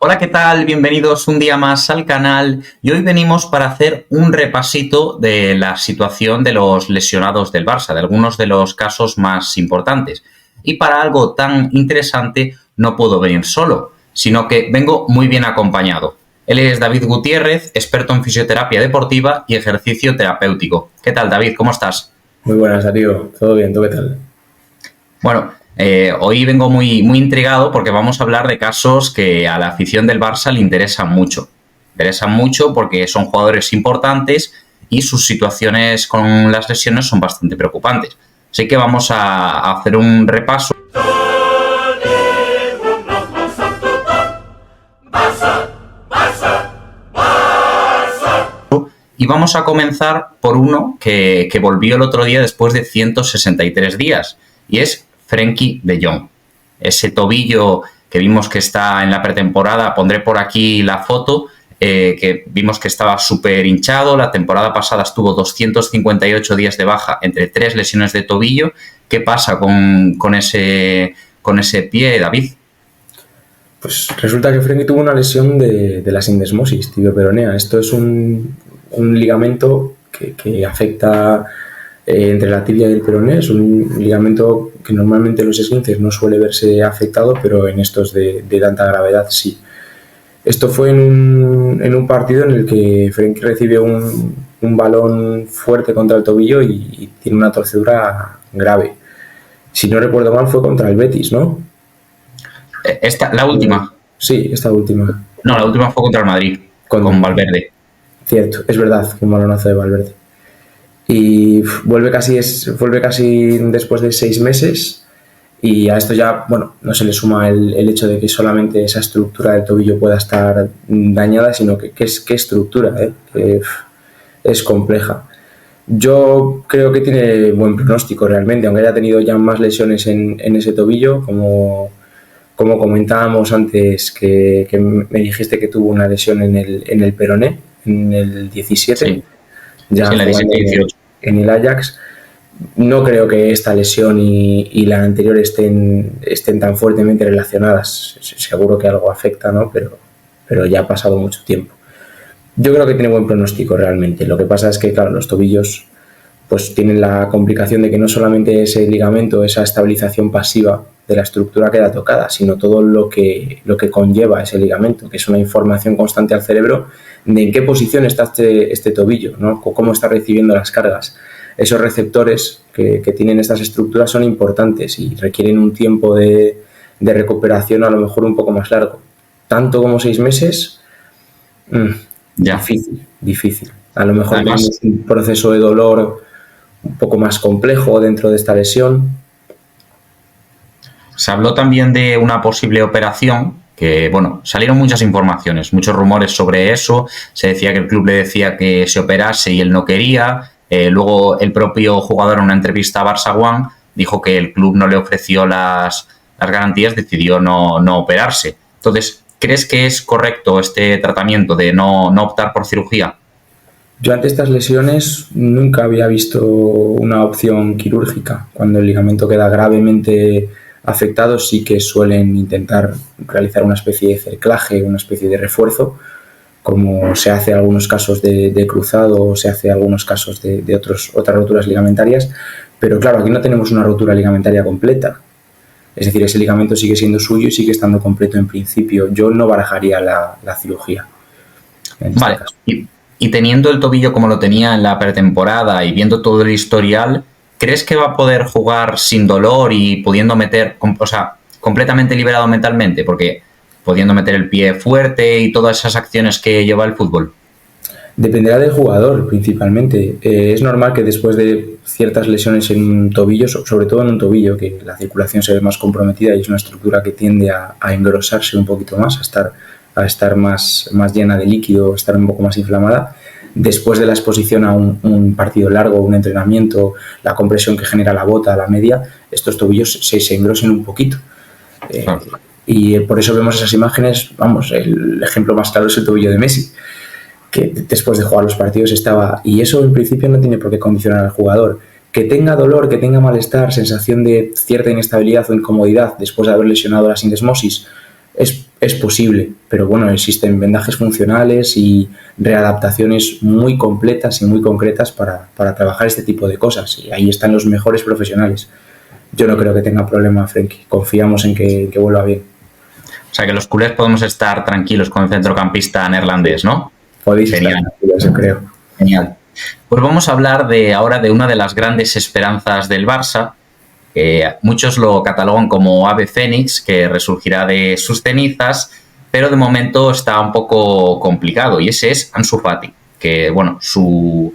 Hola, ¿qué tal? Bienvenidos un día más al canal y hoy venimos para hacer un repasito de la situación de los lesionados del Barça, de algunos de los casos más importantes. Y para algo tan interesante no puedo venir solo, sino que vengo muy bien acompañado. Él es David Gutiérrez, experto en fisioterapia deportiva y ejercicio terapéutico. ¿Qué tal, David? ¿Cómo estás? Muy buenas, Darío. ¿Todo bien? ¿Tú qué tal? Bueno, hoy vengo muy intrigado porque vamos a hablar de casos que a la afición del Barça le interesan mucho. Interesan mucho porque son jugadores importantes y sus situaciones con las lesiones son bastante preocupantes. Así que vamos a hacer un repaso. Y vamos a comenzar por uno que volvió el otro día después de 163 días. Y es Frenkie de Jong. Ese tobillo que vimos que está en la pretemporada, pondré por aquí la foto, que vimos que estaba súper hinchado. La temporada pasada estuvo 258 días de baja entre 3 lesiones de tobillo. ¿Qué pasa con ese pie, David? Pues resulta que Frenkie tuvo una lesión de la sindesmosis tibio-peronea. Esto es un ligamento que afecta entre la tibia y el peroné. Es un ligamento que normalmente en los esguinces no suele verse afectado, pero en estos de tanta gravedad sí. Esto fue en un partido en el que Frenkie recibe un balón fuerte contra el tobillo y tiene una torcedura grave. Si no recuerdo mal, fue contra el Betis, ¿no? La última. Sí, esta última. No, la última fue contra el Madrid, con Valverde. Cierto, es verdad, un balonazo de Valverde. Y vuelve casi después de 6 meses y a esto ya, bueno, no se le suma el hecho de que solamente esa estructura del tobillo pueda estar dañada, sino que qué estructura, que es compleja. Yo creo que tiene buen pronóstico realmente, aunque haya tenido ya más lesiones en ese tobillo, como comentábamos antes, que me dijiste que tuvo una lesión en el peroné, en el 17, sí. ya sí, jugando en el Ajax. No creo que esta lesión y la anterior estén tan fuertemente relacionadas. Seguro que algo afecta, ¿no? Pero ya ha pasado mucho tiempo. Yo creo que tiene buen pronóstico realmente. Lo que pasa es que, claro, los tobillos pues tienen la complicación de que no solamente ese ligamento, esa estabilización pasiva de la estructura queda tocada, sino todo lo que conlleva ese ligamento, que es una información constante al cerebro de en qué posición está este tobillo, ¿no? Cómo está recibiendo las cargas. Esos receptores que tienen estas estructuras son importantes y requieren un tiempo de recuperación a lo mejor un poco más largo. Tanto como 6 meses, difícil. A lo mejor tenemos un proceso de dolor un poco más complejo dentro de esta lesión. Se habló también de una posible operación que, bueno, salieron muchas informaciones, muchos rumores sobre eso. Se decía que el club le decía que se operase y él no quería. Luego el propio jugador en una entrevista a Barça One dijo que el club no le ofreció las garantías, decidió no operarse. Entonces, ¿crees que es correcto este tratamiento de no optar por cirugía? Yo ante estas lesiones nunca había visto una opción quirúrgica. Cuando el ligamento queda gravemente afectado sí que suelen intentar realizar una especie de cerclaje, una especie de refuerzo, como se hace en algunos casos de cruzado o se hace en algunos casos de otras roturas ligamentarias. Pero claro, aquí no tenemos una rotura ligamentaria completa. Es decir, ese ligamento sigue siendo suyo y sigue estando completo en principio. Yo no barajaría la cirugía. Vale. Y teniendo el tobillo como lo tenía en la pretemporada y viendo todo el historial, ¿crees que va a poder jugar sin dolor y pudiendo meter, o sea, completamente liberado mentalmente? Porque pudiendo meter el pie fuerte y todas esas acciones que lleva el fútbol. Dependerá del jugador principalmente. Es normal que después de ciertas lesiones en un tobillo, sobre todo en un tobillo, que la circulación se ve más comprometida y es una estructura que tiende a engrosarse un poquito más, a estar más llena de líquido, a estar un poco más inflamada. Después de la exposición a un partido largo, un entrenamiento, la compresión que genera la bota, la media, estos tobillos se engrosen un poquito. Y por eso vemos esas imágenes. Vamos, el ejemplo más claro es el tobillo de Messi, que después de jugar los partidos estaba... Y eso en principio no tiene por qué condicionar al jugador. Que tenga dolor, que tenga malestar, sensación de cierta inestabilidad o incomodidad después de haber lesionado la sindesmosis, es posible, pero bueno, existen vendajes funcionales y readaptaciones muy completas y muy concretas para trabajar este tipo de cosas, y ahí están los mejores profesionales. Yo no creo que tenga problema Frenkie, confiamos en que vuelva bien. O sea que los culés podemos estar tranquilos con el centrocampista neerlandés, ¿no? Podéis Genial. estar tranquilos, yo creo. Genial. Pues vamos a hablar ahora de una de las grandes esperanzas del Barça. Muchos lo catalogan como ave fénix, que resurgirá de sus cenizas, pero de momento está un poco complicado, y ese es Ansu Fati, que bueno, su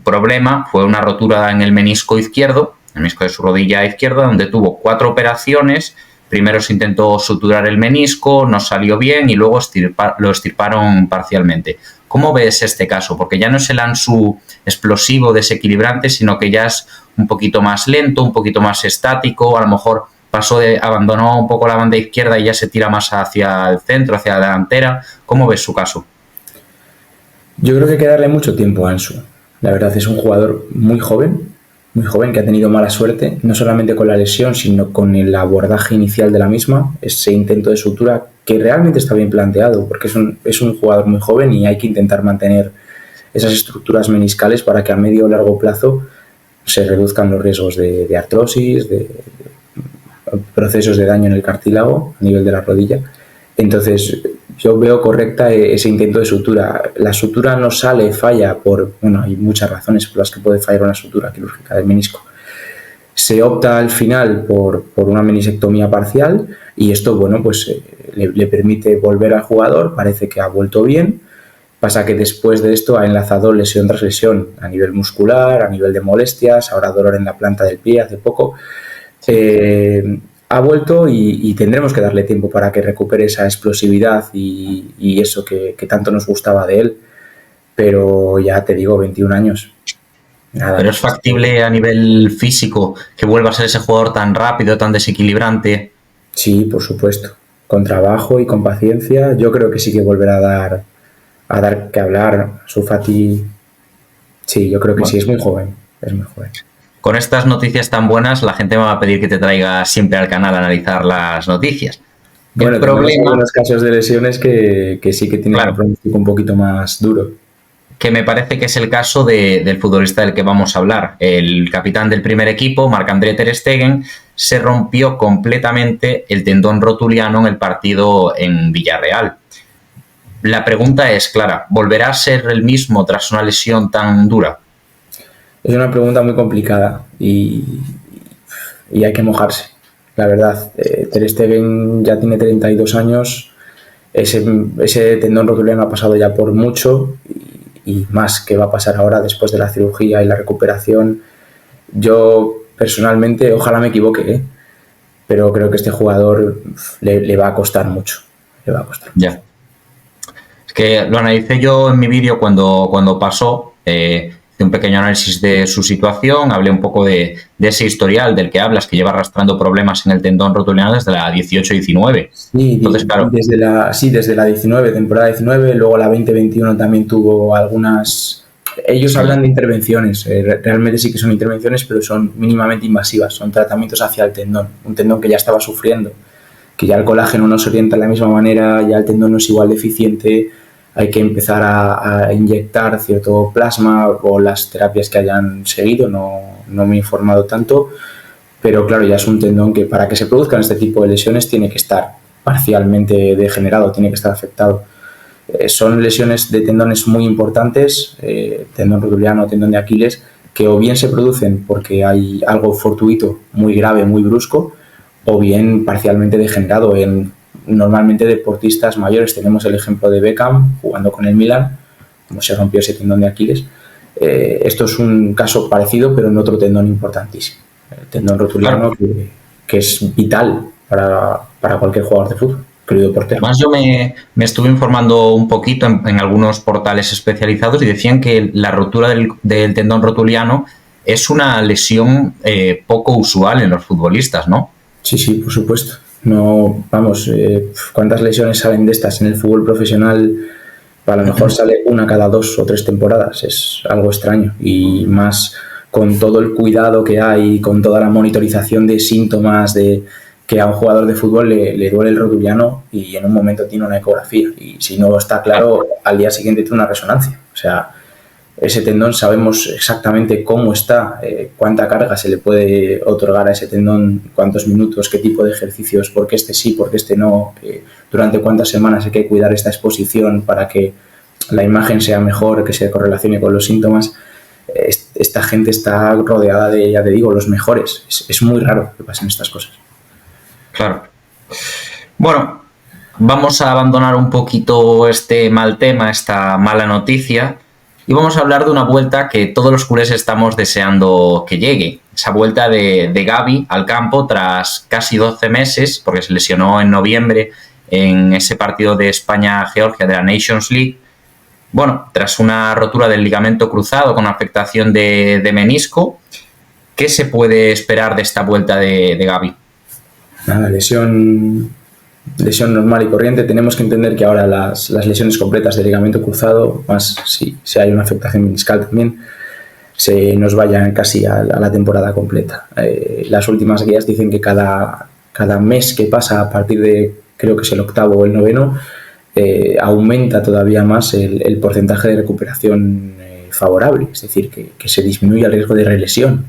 problema fue una rotura en el menisco izquierdo, el menisco de su rodilla izquierda, donde tuvo 4 operaciones. Primero se intentó suturar el menisco, no salió bien y luego lo extirparon parcialmente. ¿Cómo ves este caso? Porque ya no es el Ansu explosivo, desequilibrante, sino que ya es un poquito más lento, un poquito más estático, a lo mejor abandonó un poco la banda izquierda y ya se tira más hacia el centro, hacia la delantera. ¿Cómo ves su caso? Yo creo que hay que darle mucho tiempo a Ansu. La verdad es un jugador muy joven que ha tenido mala suerte, no solamente con la lesión, sino con el abordaje inicial de la misma, ese intento de sutura que realmente está bien planteado, porque es un jugador muy joven y hay que intentar mantener esas estructuras meniscales para que a medio o largo plazo se reduzcan los riesgos de artrosis, de procesos de daño en el cartílago a nivel de la rodilla. Entonces, yo veo correcta ese intento de sutura. La sutura no sale, falla hay muchas razones por las que puede fallar una sutura quirúrgica del menisco. Se opta al final por una menisectomía parcial y esto, le permite volver al jugador, parece que ha vuelto bien. Pasa que después de esto ha enlazado lesión tras lesión a nivel muscular, a nivel de molestias, ahora dolor en la planta del pie hace poco. Ha vuelto y tendremos que darle tiempo para que recupere esa explosividad y eso que tanto nos gustaba de él. Pero ya te digo, 21 años. Nada. ¿Pero es factible a nivel físico que vuelva a ser ese jugador tan rápido, tan desequilibrante? Sí, por supuesto. Con trabajo y con paciencia, yo creo que sí que volverá a dar que hablar. Ansu Fati, sí, yo creo que sí, es muy joven. Con estas noticias tan buenas, la gente me va a pedir que te traiga siempre al canal a analizar las noticias. Bueno, tenemos algunos casos de lesiones que sí que tienen un pronóstico un poquito más duro. Que me parece que es el caso del futbolista del que vamos a hablar. El capitán del primer equipo, Marc-André ter Stegen, se rompió completamente el tendón rotuliano en el partido en Villarreal. La pregunta es clara, ¿volverá a ser el mismo tras una lesión tan dura? Es una pregunta muy complicada y hay que mojarse, la verdad. Ter Stegen ya tiene 32 años, ese tendón rotuliano ha pasado ya por mucho y más que va a pasar ahora después de la cirugía y la recuperación. Yo personalmente, ojalá me equivoque, pero creo que este jugador le va a costar mucho. Le va a costar. Ya. Es que lo analicé yo en mi vídeo cuando pasó. Hice un pequeño análisis de su situación, hablé un poco de ese historial del que hablas, que lleva arrastrando problemas en el tendón rotuliano desde la 18-19. Sí, entonces, claro. Desde la 19, temporada 19, luego la 20-21 también tuvo algunas... Ellos hablan de intervenciones, realmente sí que son intervenciones, pero son mínimamente invasivas, son tratamientos hacia el tendón, un tendón que ya estaba sufriendo, que ya el colágeno no se orienta de la misma manera, ya el tendón no es igual de eficiente, hay que empezar a inyectar cierto plasma o las terapias que hayan seguido, no me he informado tanto, pero claro, ya es un tendón que para que se produzcan este tipo de lesiones tiene que estar parcialmente degenerado, tiene que estar afectado. Son lesiones de tendones muy importantes, tendón rotuliano, tendón de Aquiles, que o bien se producen porque hay algo fortuito, muy grave, muy brusco, o bien parcialmente degenerado. Normalmente deportistas mayores, tenemos el ejemplo de Beckham jugando con el Milan, como se rompió ese tendón de Aquiles. Esto es un caso parecido, pero en otro tendón importantísimo, el tendón rotuliano, que es vital para cualquier jugador de fútbol, querido portero. Además, yo me estuve informando un poquito en algunos portales especializados y decían que la rotura del tendón rotuliano es una lesión poco usual en los futbolistas, ¿no? Sí, por supuesto. No, vamos, ¿cuántas lesiones salen de estas en el fútbol profesional? A lo mejor sale una cada 2 o 3 temporadas, es algo extraño, y más con todo el cuidado que hay, con toda la monitorización de síntomas, de que a un jugador de fútbol le duele el rotuliano y en un momento tiene una ecografía. Y si no está claro, al día siguiente tiene una resonancia. O sea, ese tendón sabemos exactamente cómo está, cuánta carga se le puede otorgar a ese tendón, cuántos minutos, qué tipo de ejercicios, por qué este sí, por qué este no, durante cuántas semanas hay que cuidar esta exposición para que la imagen sea mejor, que se correlacione con los síntomas. Esta gente está rodeada de, ya te digo, los mejores. Es muy raro que pasen estas cosas. Claro. Bueno, vamos a abandonar un poquito este mal tema, esta mala noticia, y vamos a hablar de una vuelta que todos los culés estamos deseando que llegue. Esa vuelta de Gavi al campo tras casi 12 meses, porque se lesionó en noviembre en ese partido de España-Georgia de la Nations League. Bueno, tras una rotura del ligamento cruzado con afectación de menisco, ¿qué se puede esperar de esta vuelta de Gavi? Nada, lesión normal y corriente. Tenemos que entender que ahora las lesiones completas del ligamento cruzado, más si hay una afectación meniscal también, se nos vayan casi a la temporada completa. Las últimas guías dicen que cada mes que pasa a partir de, creo que es el 8º o el 9º, aumenta todavía más el porcentaje de recuperación favorable, es decir, que se disminuye el riesgo de relesión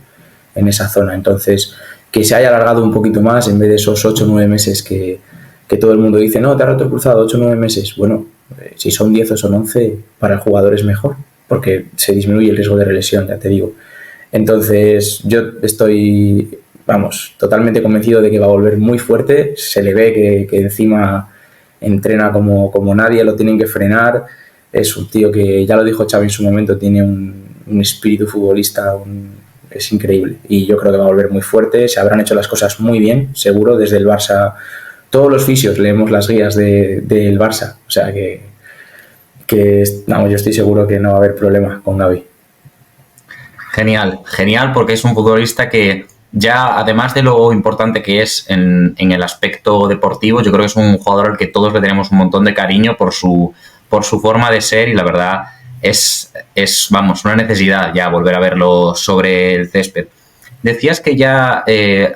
en esa zona. Entonces, que se haya alargado un poquito más en vez de esos 8 o 9 meses que todo el mundo dice, no, te ha roto el cruzado, 8 o 9 meses. Bueno, si son 10 o son 11, para el jugador es mejor, porque se disminuye el riesgo de relesión, ya te digo. Entonces, yo estoy, totalmente convencido de que va a volver muy fuerte. Se le ve que encima entrena como nadie, lo tienen que frenar. Es un tío que, ya lo dijo Xavi en su momento, tiene un espíritu futbolista, es increíble, y yo creo que va a volver muy fuerte. Se habrán hecho las cosas muy bien, seguro, desde el Barça. Todos los fisios leemos las guías del Barça, o sea que yo estoy seguro que no va a haber problema con Gavi. Genial, porque es un futbolista que ya, además de lo importante que es en el aspecto deportivo, yo creo que es un jugador al que todos le tenemos un montón de cariño por su forma de ser, y la verdad es una necesidad ya volver a verlo sobre el césped. Decías que ya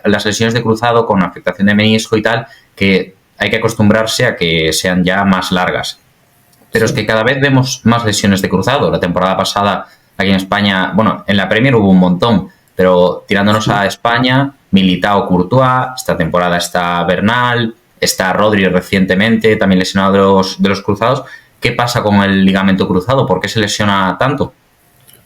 las lesiones de cruzado con afectación de menisco y tal, que hay que acostumbrarse a que sean ya más largas. Pero sí, es que cada vez vemos más lesiones de cruzado. La temporada pasada aquí en España, bueno, en la Premier hubo un montón, pero tirándonos a España, Militao, Courtois, esta temporada está Bernal, está Rodri recientemente, también lesionado de los cruzados. ¿Qué pasa con el ligamento cruzado? ¿Por qué se lesiona tanto?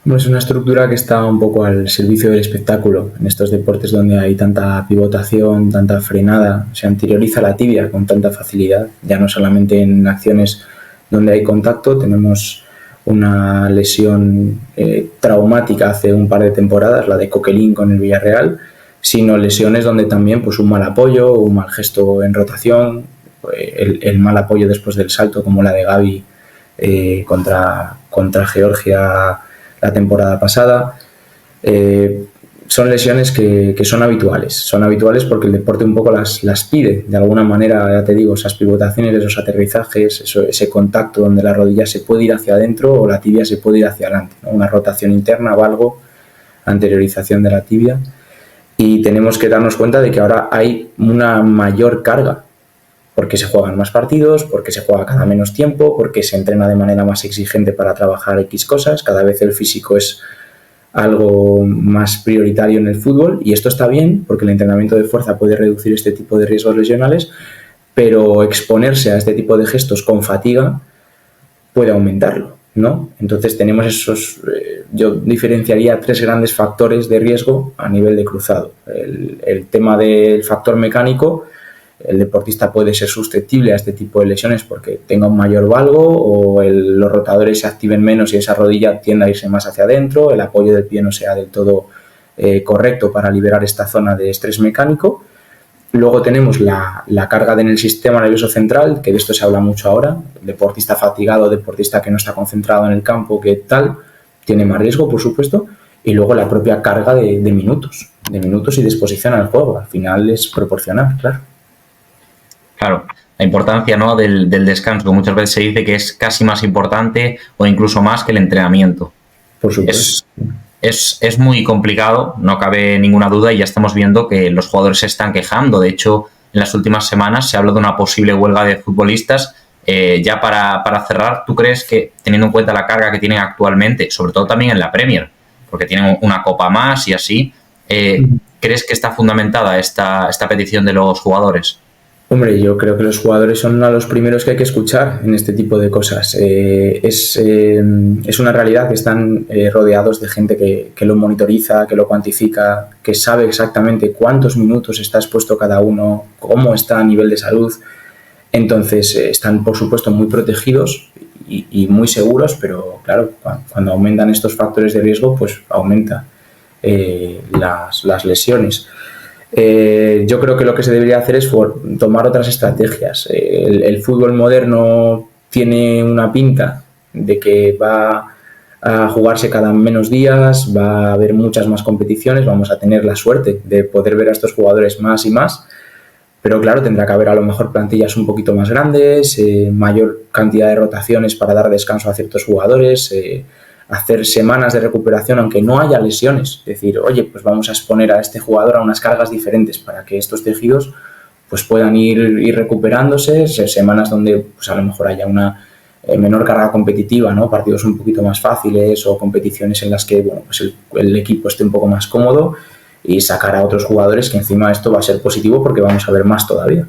Es una estructura que está un poco al servicio del espectáculo. En estos deportes donde hay tanta pivotación, tanta frenada, se anterioriza la tibia con tanta facilidad. Ya no solamente en acciones donde hay contacto. Tenemos una lesión traumática hace un par de temporadas, la de Coquelin con el Villarreal, sino lesiones donde también pues, un mal apoyo, un mal gesto en rotación, el mal apoyo después del salto, como la de Gavi contra Georgia la temporada pasada. Son lesiones que son habituales porque el deporte un poco las pide de alguna manera, ya te digo, esas pivotaciones, esos aterrizajes, ese contacto donde la rodilla se puede ir hacia adentro o la tibia se puede ir hacia adelante, ¿no? Una rotación interna, valgo, anteriorización de la tibia, y tenemos que darnos cuenta de que ahora hay una mayor carga porque se juegan más partidos, porque se juega cada menos tiempo, porque se entrena de manera más exigente para trabajar X cosas. Cada vez el físico es algo más prioritario en el fútbol, y esto está bien porque el entrenamiento de fuerza puede reducir este tipo de riesgos lesionales, pero exponerse a este tipo de gestos con fatiga puede aumentarlo, ¿no? Entonces tenemos yo diferenciaría 3 grandes factores de riesgo a nivel de cruzado. El tema del factor mecánico. El deportista puede ser susceptible a este tipo de lesiones porque tenga un mayor valgo, o los rotadores se activen menos y esa rodilla tiende a irse más hacia adentro, el apoyo del pie no sea del todo correcto para liberar esta zona de estrés mecánico. Luego tenemos la carga en el sistema nervioso central, que de esto se habla mucho ahora. El deportista fatigado, deportista que no está concentrado en el campo, que tal, tiene más riesgo, por supuesto. Y luego la propia carga de minutos y de exposición al juego. Al final es proporcional, claro. Claro, la importancia, ¿no?, del descanso, que muchas veces se dice que es casi más importante o incluso más que el entrenamiento. Por supuesto. Es muy complicado, no cabe ninguna duda, y ya estamos viendo que los jugadores se están quejando. De hecho, en las últimas semanas se habló de una posible huelga de futbolistas. Ya para cerrar, ¿tú crees que, teniendo en cuenta la carga que tienen actualmente, sobre todo también en la Premier, porque tienen una copa más y así, ¿crees que está fundamentada esta petición de los jugadores? Hombre, yo creo que los jugadores son a los primeros que hay que escuchar en este tipo de cosas. Es una realidad que están rodeados de gente que lo monitoriza, que lo cuantifica, que sabe exactamente cuántos minutos está expuesto cada uno, cómo está a nivel de salud. Entonces están, por supuesto, muy protegidos y muy seguros, pero claro, cuando aumentan estos factores de riesgo, pues aumenta las lesiones. Yo creo que lo que se debería hacer es tomar otras estrategias. El fútbol moderno tiene una pinta de que va a jugarse cada menos días, va a haber muchas más competiciones, vamos a tener la suerte de poder ver a estos jugadores más y más, pero claro, tendrá que haber a lo mejor plantillas un poquito más grandes, mayor cantidad de rotaciones para dar descanso a ciertos jugadores, hacer semanas de recuperación aunque no haya lesiones, decir, oye, pues vamos a exponer a este jugador a unas cargas diferentes para que estos tejidos pues puedan ir recuperándose, semanas donde pues a lo mejor haya una menor carga competitiva, ¿no? Partidos un poquito más fáciles o competiciones en las que bueno, pues el equipo esté un poco más cómodo y sacar a otros jugadores, que encima esto va a ser positivo porque vamos a ver más todavía.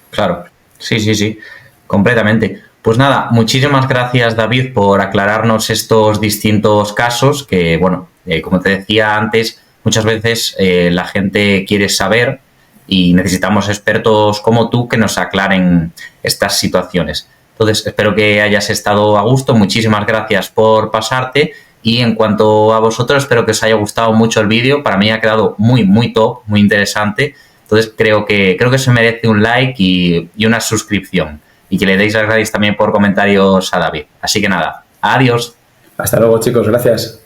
Claro, sí, completamente. Pues nada, muchísimas gracias, David, por aclararnos estos distintos casos que, bueno, como te decía antes, muchas veces la gente quiere saber y necesitamos expertos como tú que nos aclaren estas situaciones. Entonces, espero que hayas estado a gusto. Muchísimas gracias por pasarte. Y en cuanto a vosotros, espero que os haya gustado mucho el vídeo. Para mí ha quedado muy top, muy interesante. Entonces, creo que se merece un like y una suscripción. Y que le deis las gracias también por comentarios a David. Así que nada, adiós. Hasta luego, chicos, gracias.